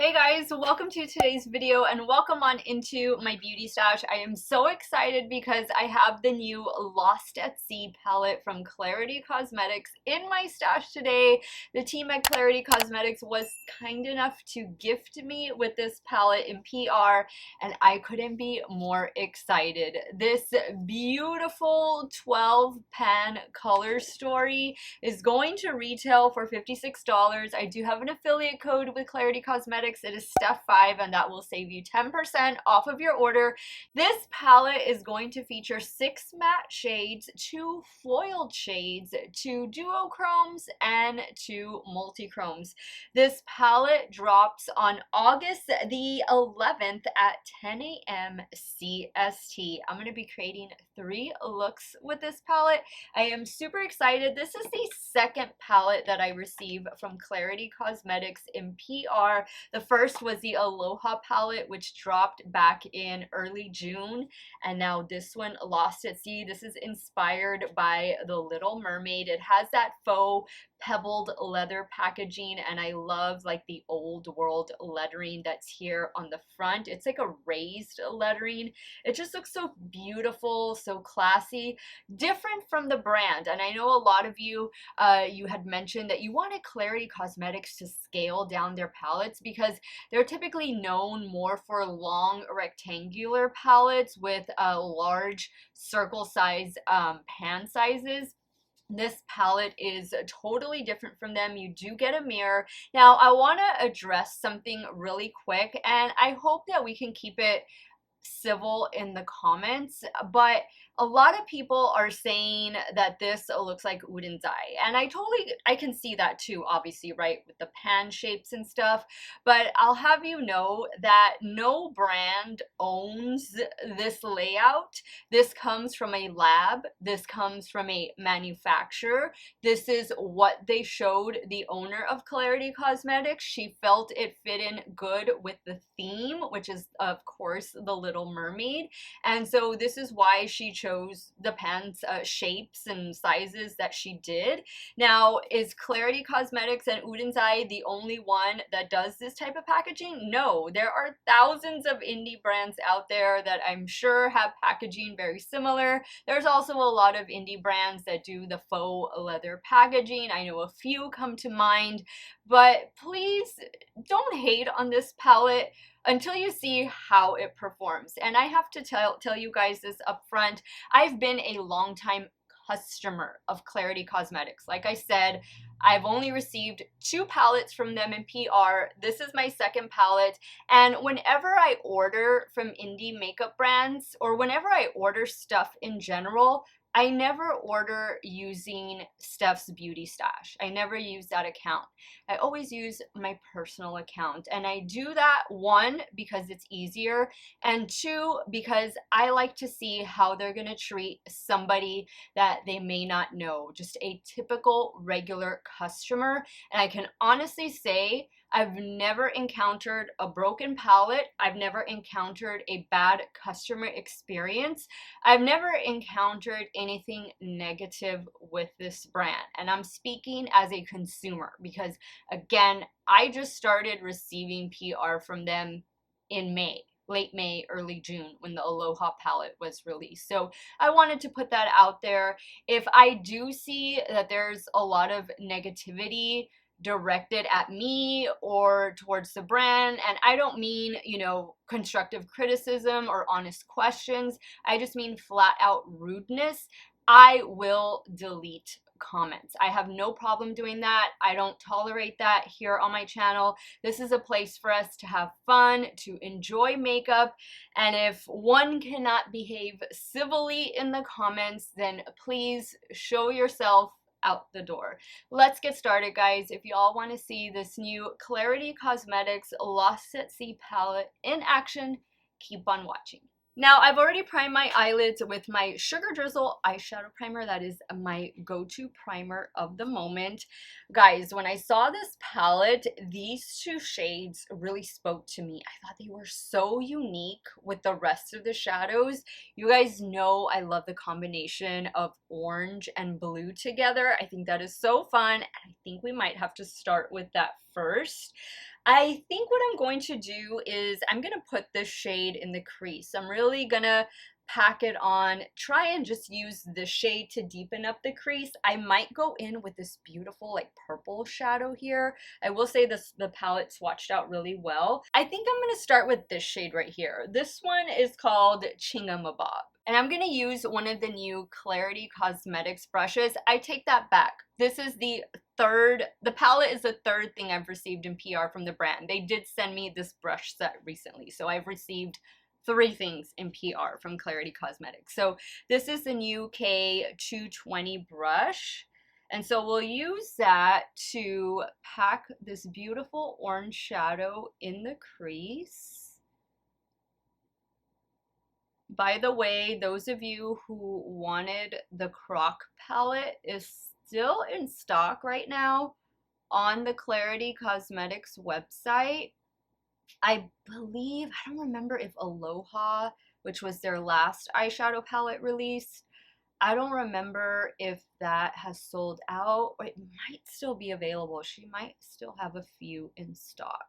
Hey guys, welcome to today's video and welcome on into my beauty stash. I am so excited because I have the new Lost at Sea palette from Klarity Kosmetics in my stash today. The team at Klarity Kosmetics was kind enough to gift me with this palette in PR and I couldn't be more excited. This beautiful 12 pan color story is going to retail for $56. I do have an affiliate code with Klarity Kosmetics. It is Steff5 and that will save you 10% off of your order. This palette is going to feature 6 matte shades, 2 foiled shades, 2 duochromes, and 2 multichromes. This palette drops on August the 11th at 10 a.m. CST. I'm going to be creating 3 looks with this palette. I am super excited. This is the second palette that I received from Klarity Kosmetics in PR. The first was the Aloha palette, which dropped back in early June, and now this one, Lost at Sea. This is inspired by The Little Mermaid. It has that faux pebbled leather packaging, and I love like the old world lettering that's here on the front. It's like a raised lettering. It just looks so beautiful, so classy, different from the brand. And I know a lot of you you had mentioned that you wanted Klarity Kosmetics to scale down their palettes because they're typically known more for long rectangular palettes with large circle size pan sizes. This palette is totally different from them. You do get a mirror. Now, I want to address something really quick, and I hope that we can keep it civil in the comments, but a lot of people are saying that this looks like Udin's eye, and I can see that too, obviously, right, with the pan shapes and stuff. But I'll have you know that no brand owns this layout. This comes from a lab. This comes from a manufacturer. This is what they showed the owner of Klarity Kosmetics. She felt it fit in good with the theme, which is of course the Little Mermaid, and so this is why she chose the pants shapes and sizes that she did. Now, is Klarity Kosmetics and Udin's Eye the only one that does this type of packaging? No, there are thousands of indie brands out there that I'm sure have packaging very similar. There's also a lot of indie brands that do the faux leather packaging. I know a few come to mind, but please don't hate on this palette until you see how it performs. And I have to tell you guys this up front. I've been a longtime customer of Klarity Kosmetics. Like I said, I've only received 2 palettes from them in PR. This is my second palette. And whenever I order from indie makeup brands, or whenever I order stuff in general, I never order using Steff's Beauty Stash. I never use that account. I always use my personal account. And I do that, 1, because it's easier, and 2, because I like to see how they're gonna treat somebody that they may not know, just a typical regular customer. And I can honestly say, I've never encountered a broken palette. I've never encountered a bad customer experience. I've never encountered anything negative with this brand. And I'm speaking as a consumer because, again, I just started receiving PR from them in May. Late May, early June, when the Aloha palette was released. So I wanted to put that out there. If I do see that there's a lot of negativity directed at me or towards the brand, and I don't mean, you know, constructive criticism or honest questions, I just mean flat out rudeness, I will delete comments. I have no problem doing that. I don't tolerate that here on my channel. This is a place for us to have fun, to enjoy makeup, and if one cannot behave civilly in the comments, then please show yourself out the door. Let's get started, guys. If you all want to see this new Klarity Kosmetics Lost at Sea palette in action, keep on watching. Now, I've already primed my eyelids with my Sugar Drizzle eyeshadow primer. That is my go-to primer of the moment. Guys, when I saw this palette, these 2 shades really spoke to me. I thought they were so unique with the rest of the shadows. You guys know I love the combination of orange and blue together. I think that is so fun, and I think we might have to start with that first. I think what I'm going to do is I'm going to put this shade in the crease. I'm really going to pack it on, try and just use the shade to deepen up the crease. I might go in with this beautiful like purple shadow here. I will say the palette swatched out really well. I think I'm going to start with this shade right here. This one is called Chingamabob. And I'm going to use one of the new Klarity Kosmetics brushes. I take that back. This is the palette is the third thing I've received in PR from the brand. They did send me this brush set recently, so I've received 3 things in PR from Klarity Kosmetics. So this is the new K220 brush. And so we'll use that to pack this beautiful orange shadow in the crease. By the way, those of you who wanted the Croc palette is still in stock right now on the Klarity Kosmetics website. I believe, I don't remember if Aloha, which was their last eyeshadow palette release, I don't remember if that has sold out, or it might still be available. She might still have a few in stock.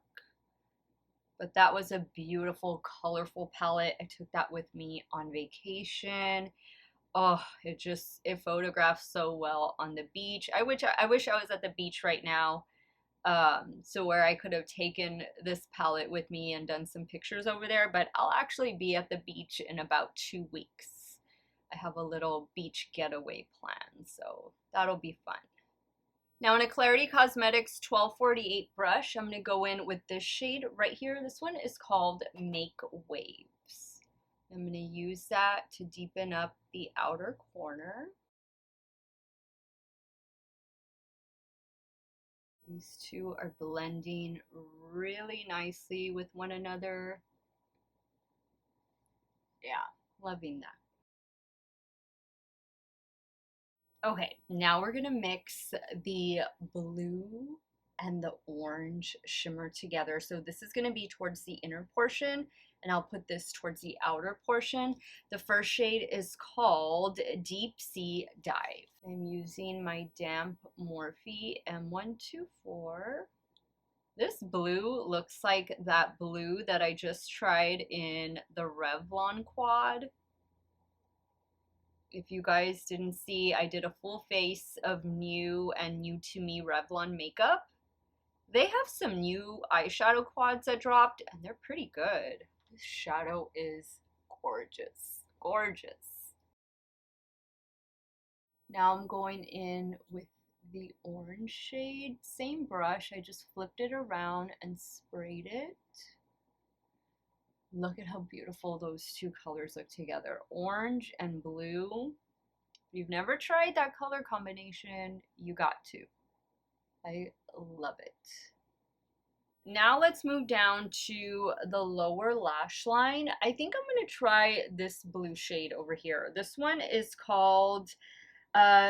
But that was a beautiful, colorful palette. I took that with me on vacation. Oh, it photographs so well on the beach. I wish I was at the beach right now, so where I could have taken this palette with me and done some pictures over there, but I'll actually be at the beach in about 2 weeks. I have a little beach getaway plan, so that'll be fun. Now in a Klarity Kosmetics 1248 brush, I'm going to go in with this shade right here. This one is called Make Waves. I'm going to use that to deepen up the outer corner. These two are blending really nicely with one another. Yeah, loving that. Okay, now we're gonna mix the blue and the orange shimmer together. So this is gonna be towards the inner portion, and I'll put this towards the outer portion. The first shade is called Deep Sea Dive. I'm using my damp Morphe M124. This blue looks like that blue that I just tried in the Revlon quad. If you guys didn't see, I did a full face of new and new to me Revlon makeup. They have some new eyeshadow quads that dropped, and they're pretty good. This shadow is gorgeous, gorgeous. Now I'm going in with the orange shade. Same brush, I just flipped it around and sprayed it. Look at how beautiful those two colors look together. Orange and blue. If you've never tried that color combination, you got to. I love it. Now let's move down to the lower lash line. I think I'm going to try this blue shade over here. This one is called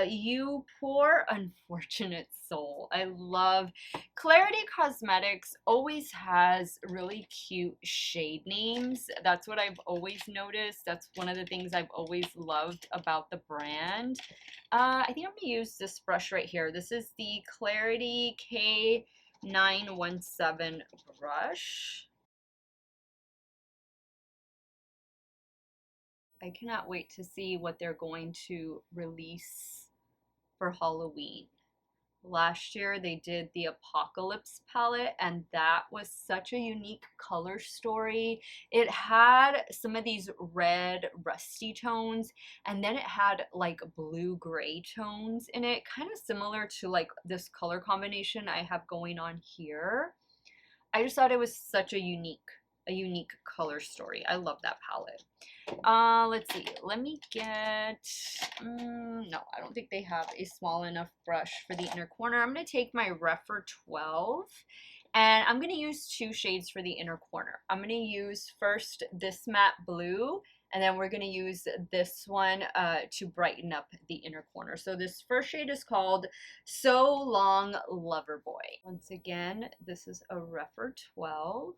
You Poor Unfortunate Soul. I love Klarity Kosmetics always has really cute shade names. That's what I've always noticed. That's one of the things I've always loved about the brand. I think I'm going to use this brush right here. This is the Klarity K917 brush. I cannot wait to see what they're going to release for Halloween. Last year they did the Apocalypse palette, and that was such a unique color story. It had some of these red rusty tones, and then it had like blue gray tones in it, kind of similar to like this color combination I have going on here. I just thought it was such a unique color story. I love that palette. Let's see. Let me get, no, I don't think they have a small enough brush for the inner corner. I'm going to take my Rephr 12, and I'm going to use 2 shades for the inner corner. I'm going to use first this matte blue, and then we're going to use this one to brighten up the inner corner. So this first shade is called So Long Loverboy. Once again, this is a Rephr 12.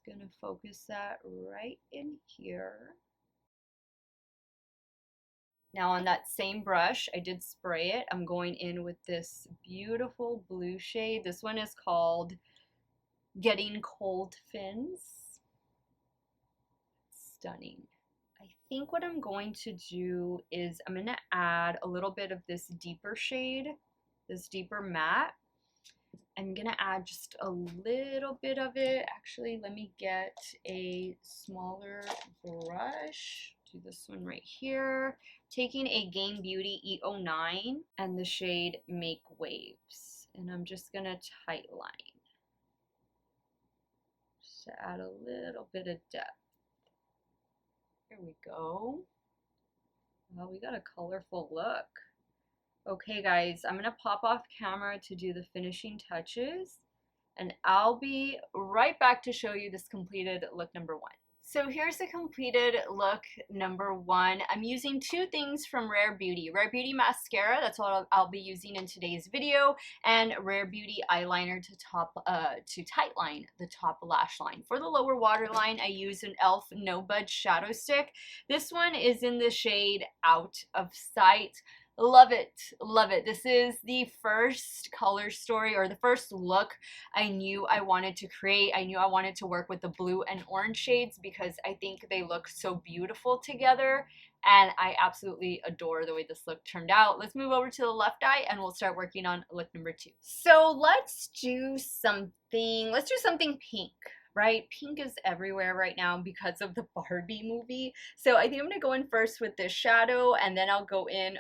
Going to focus that right in here. Now on that same brush, I did spray it. I'm going in with this beautiful blue shade. This one is called getting cold fins. Stunning. I think what I'm going to do is I'm going to add a little bit of this deeper shade, this deeper matte. I'm going to add just a little bit of it. Actually, let me get a smaller brush. Do this one right here. Taking a Game Beauty E09 and the shade Make Waves. And I'm just going to tight line. Just to add a little bit of depth. Here we go. Well, we got a colorful look. Okay guys, I'm gonna pop off camera to do the finishing touches, and I'll be right back to show you this completed look number 1. So here's the completed look number 1. I'm using 2 things from Rare Beauty. Rare Beauty Mascara, that's what I'll be using in today's video, and Rare Beauty Eyeliner to tightline the top lash line. For the lower waterline, I use an e.l.f. No Budge Shadow Stick. This one is in the shade Out of Sight. Love it, love it. This is the first color story, or the first look I knew I wanted to create. I knew I wanted to work with the blue and orange shades because I think they look so beautiful together, and I absolutely adore the way this look turned out. Let's move over to the left eye and we'll start working on look number 2. So let's do something pink. Right? Pink is everywhere right now because of the Barbie movie. So I think I'm going to go in first with this shadow, and then I'll go in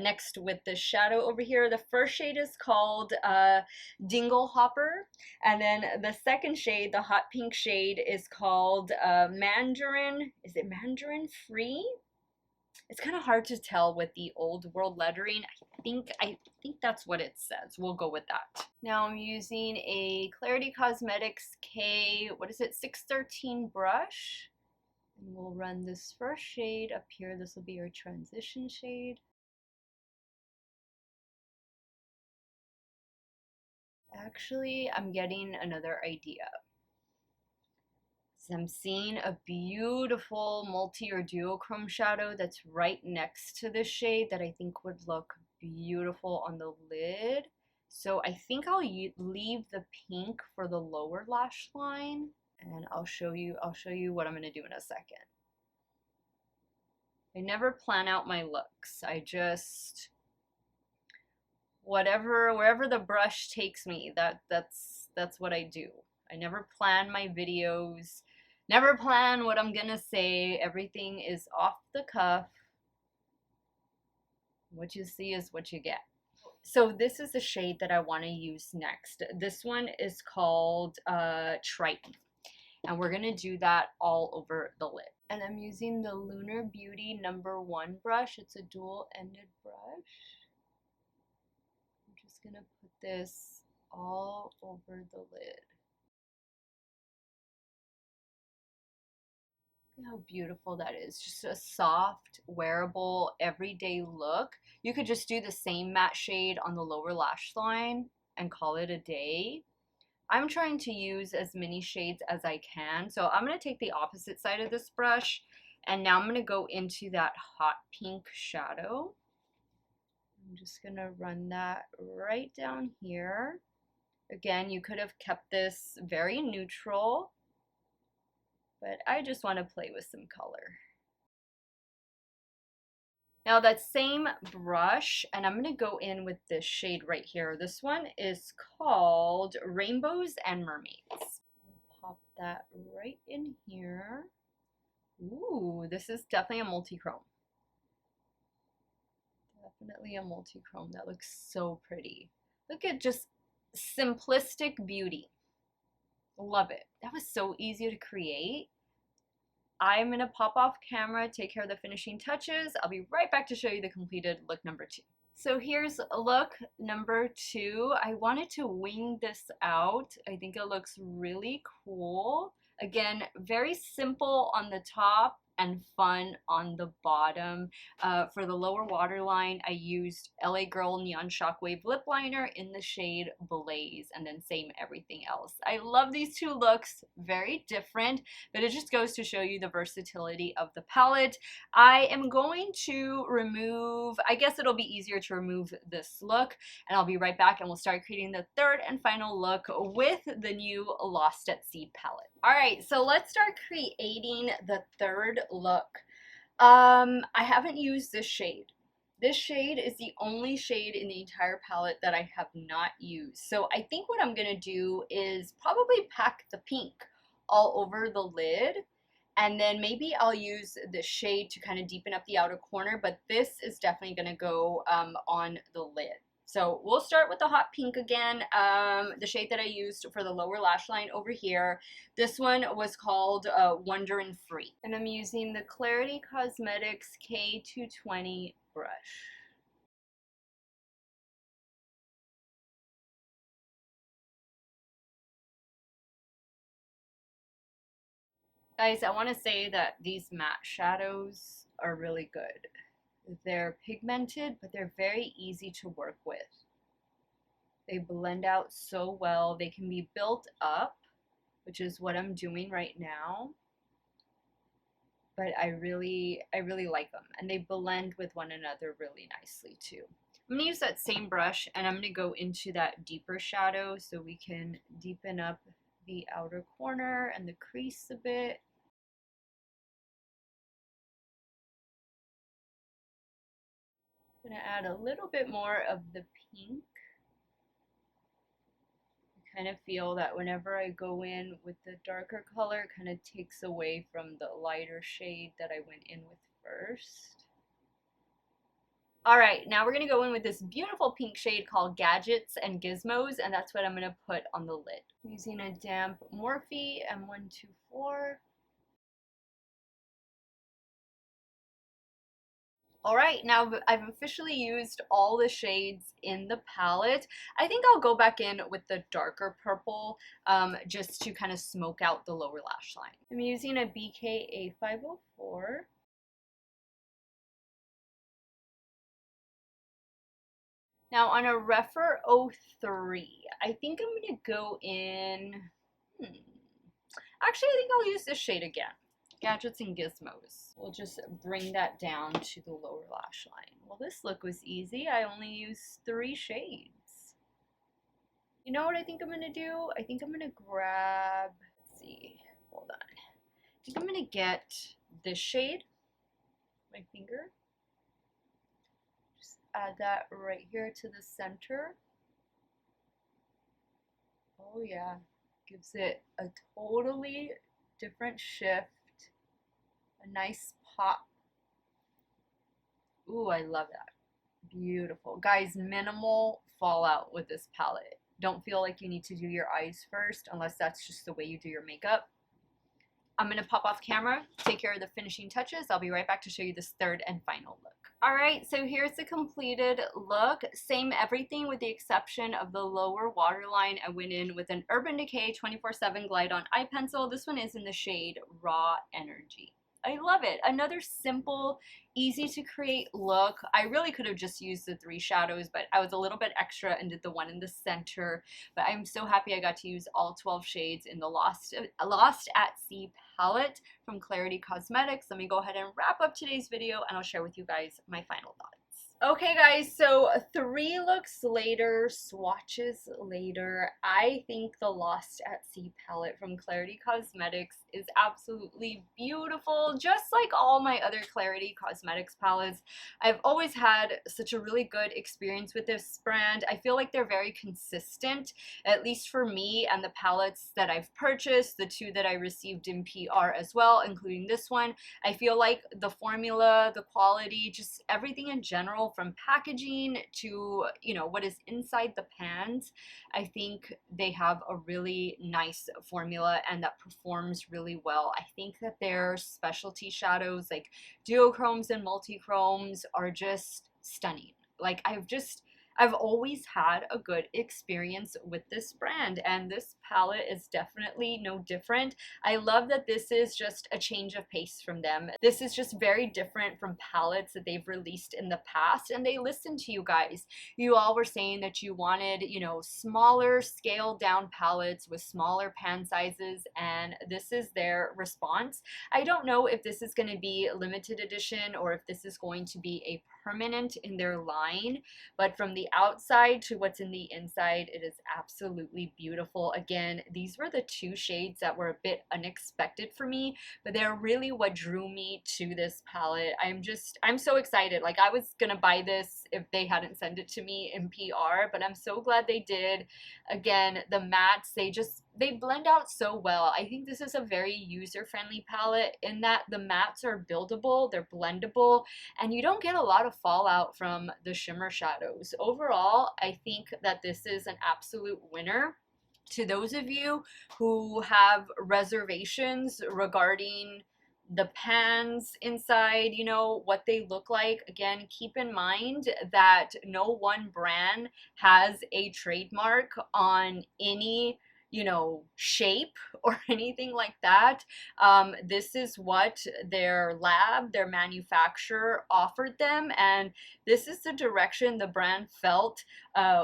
next with this shadow over here. The first shade is called Dingle Hopper, and then the second shade, the hot pink shade, is called Mandarin. Is it Mandarin Free? It's kind of hard to tell with the old world lettering. I think that's what it says. We'll go with that. Now I'm using a Klarity Kosmetics what is it, 613 brush. And we'll run this first shade up here. This will be your transition shade. Actually, I'm getting another idea. I'm seeing a beautiful multi or duochrome shadow that's right next to this shade that I think would look beautiful on the lid. So I think I'll leave the pink for the lower lash line, and I'll show you what I'm going to do in a second. I never plan out my looks. I just wherever the brush takes me, that's what I do. I never plan my videos. Never plan what I'm gonna say. Everything is off the cuff. What you see is what you get. So this is the shade that I want to use next. This one is called Triton. And we're gonna do that all over the lid. And I'm using the Lunar Beauty #1 brush. It's a dual-ended brush. I'm just gonna put this all over the lid. How beautiful that is. Just a soft, wearable, everyday look. You could just do the same matte shade on the lower lash line and call it a day. I'm trying to use as many shades as I can. So I'm going to take the opposite side of this brush, and now I'm going to go into that hot pink shadow. I'm just going to run that right down here. Again, you could have kept this very neutral, but I just want to play with some color. Now that same brush, and I'm going to go in with this shade right here. This one is called Rainbows and Mermaids. Pop that right in here. Ooh, this is definitely a multi-chrome. Definitely a multi-chrome. That looks so pretty. Look at just simplistic beauty. Love it. That was so easy to create. I'm going to pop off camera, take care of the finishing touches. I'll be right back to show you the completed look number 2. So here's look number 2. I wanted to wing this out. I think it looks really cool. Again, very simple on the top and fun on the bottom. For the lower waterline, I used LA Girl Neon Shockwave Lip Liner in the shade Blaze, and then same everything else. I love these two looks, very different, but it just goes to show you the versatility of the palette. I am going to remove, I guess it'll be easier to remove this look, and I'll be right back and we'll start creating the third and final look with the new Lost at Sea palette. Alright, so let's start creating the third look. I haven't used this shade. This shade is the only shade in the entire palette that I have not used. So I think what I'm going to do is probably pack the pink all over the lid, and then maybe I'll use the shade to kind of deepen up the outer corner, but this is definitely going to go on the lid. So we'll start with the hot pink again, the shade that I used for the lower lash line over here. This one was called Wonderin' Free. And I'm using the Klarity Kosmetics K220 brush. Guys, I want to say that these matte shadows are really good. They're pigmented, but they're very easy to work with. They blend out so well. They can be built up, which is what I'm doing right now. But I really like them, and they blend with one another really nicely too. I'm going to use that same brush, and I'm going to go into that deeper shadow so we can deepen up the outer corner and the crease a bit. I'm going to add a little bit more of the pink. I kind of feel that whenever I go in with the darker color, it kind of takes away from the lighter shade that I went in with first. Alright, now we're going to go in with this beautiful pink shade called Gadgets and Gizmos, and that's what I'm going to put on the lid. I'm using a damp Morphe M124. Alright, now I've officially used all the shades in the palette. I think I'll go back in with the darker purple just to kind of smoke out the lower lash line. I'm using a BK A504. Now on a Refer 03, I think I'm going to go in, actually I think I'll use this shade again. Gadgets and Gizmos. We'll just bring that down to the lower lash line. Well, this look was easy. I only used 3 shades. You know what I think I'm going to do? I think I'm going to grab, let's see, hold on. I think I'm going to get this shade, my finger. Just add that right here to the center. Oh yeah, gives it a totally different shift. A nice pop. Ooh, I love that. Beautiful. Guys, minimal fallout with this palette. Don't feel like you need to do your eyes first unless that's just the way you do your makeup. I'm going to pop off camera, take care of the finishing touches. I'll be right back to show you this third and final look. Alright, so here's the completed look. Same everything with the exception of the lower waterline. I went in with an Urban Decay 24/7 Glide On Eye Pencil. This one is in the shade Raw Energy. I love it. Another simple, easy to create look. I really could have just used the 3 shadows, but I was a little bit extra and did the one in the center. But I'm so happy I got to use all 12 shades in the Lost at Sea palette from Klarity Kosmetics. Let me go ahead and wrap up today's video, and I'll share with you guys my final thoughts. Okay guys, so 3 looks later, swatches later, I think the Lost at Sea palette from Klarity Kosmetics is absolutely beautiful, just like all my other Klarity Kosmetics palettes. I've always had such a really good experience with this brand. I feel like they're very consistent, at least for me and the palettes that I've purchased, the 2 that I received in PR as well, including this one. I feel like the formula, the quality, just everything in general, from packaging to, you know, what is inside the pans, I think they have a really nice formula and that performs really well. I think that their specialty shadows like duochromes and multichromes are just stunning. Like I I've always had a good experience with this brand, and this palette is definitely no different. I love that this is just a change of pace from them. This is just very different from palettes that they've released in the past, and they listened to you guys. You all were saying that you wanted, you know, smaller, scaled down palettes with smaller pan sizes, and this is their response. I don't know if this is going to be limited edition or if this is going to be a permanent in their line, but from the outside to what's in the inside, it is absolutely beautiful. Again, these were the two shades that were a bit unexpected for me, but they're really what drew me to this palette. I'm so excited. Like, I was gonna buy this if they hadn't sent it to me in PR, but I'm so glad they did. Again, the mattes, they blend out so well. I think this is a very user-friendly palette in that the mattes are buildable, they're blendable, and you don't get a lot of fallout from the shimmer shadows. Overall, I think that this is an absolute winner. To those of you who have reservations regarding the pans inside, you know, what they look like, again, keep in mind that no one brand has a trademark on any, you know, shape or anything like that. This is what their lab, their manufacturer offered them, and this is the direction the brand felt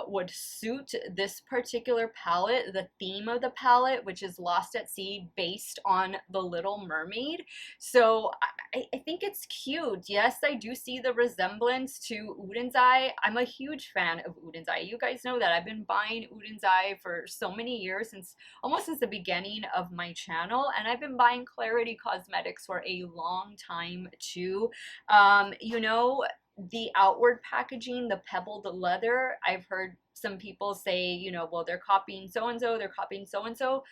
would suit this particular palette, the theme of the palette, which is Lost at Sea, based on The Little Mermaid. So I think it's cute. Yes, I do see the resemblance to Uden's Eye. I'm a huge fan of Uden's Eye. You guys know that. I've been buying Uden's Eye for so many years, almost since the beginning of my channel, and I've been buying Klarity Kosmetics for a long time too. You know, the outward packaging, the pebbled leather, I've heard some people say, you know, well, they're copying so-and-so, they're copying so-and-so.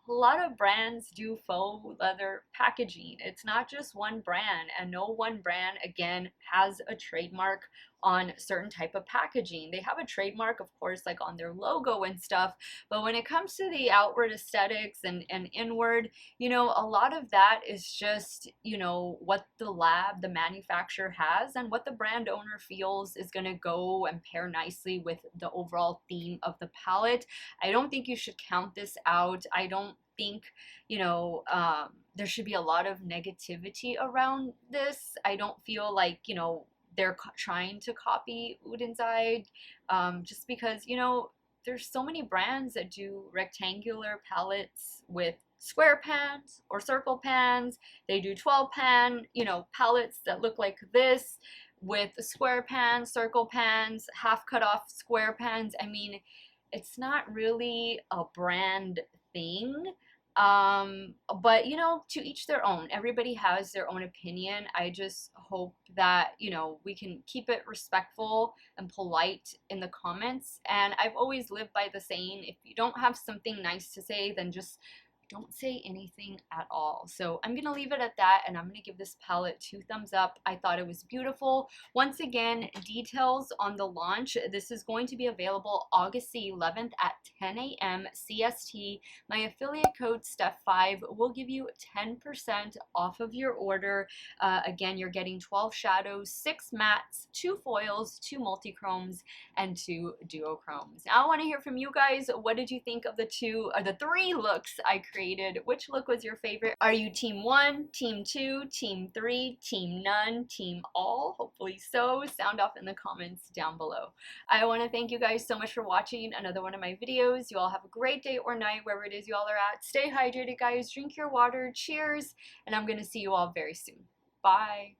A lot of brands do faux leather packaging. It's not just one brand, and no one brand, again, has a trademark on certain type of packaging. They have a trademark, of course, like on their logo and stuff, but when it comes to the outward aesthetics and inward, you know, a lot of that is just, you know, what the lab, the manufacturer has, and what the brand owner feels is going to go and pair nicely with the overall theme of the palette. I don't think you should count this out. I don't think, you know, there should be a lot of negativity around this. I don't feel like, you know, they're trying to copy Uden's Eye, just because, you know, there's so many brands that do rectangular palettes with square pans or circle pans. They do 12 pan, you know, palettes that look like this with square pans, circle pans, half cut off square pans. I mean, it's not really a brand thing. But you know, to each their own. Everybody has their own opinion. I just hope that, you know, we can keep it respectful and polite in the comments. And I've always lived by the saying, if you don't have something nice to say, then just don't say anything at all. So I'm gonna leave it at that, and I'm gonna give this palette 2 thumbs up. I thought it was beautiful. Once again, details on the launch. This is going to be available August the 11th at 10 a.m. CST. My affiliate code Steff5 will give you 10% off of your order. Again, you're getting 12 shadows, 6 mattes, 2 foils, 2 multi-chromes, and 2 duochromes. Now I want to hear from you guys. What did you think of the 3 looks I created? Which look was your favorite? Are you team 1, team 2, team 3, team none, team all? Hopefully so. Sound off in the comments down below. I want to thank you guys so much for watching another one of my videos. You all have a great day or night wherever it is you all are at. Stay hydrated, guys. Drink your water. Cheers. And I'm going to see you all very soon. Bye.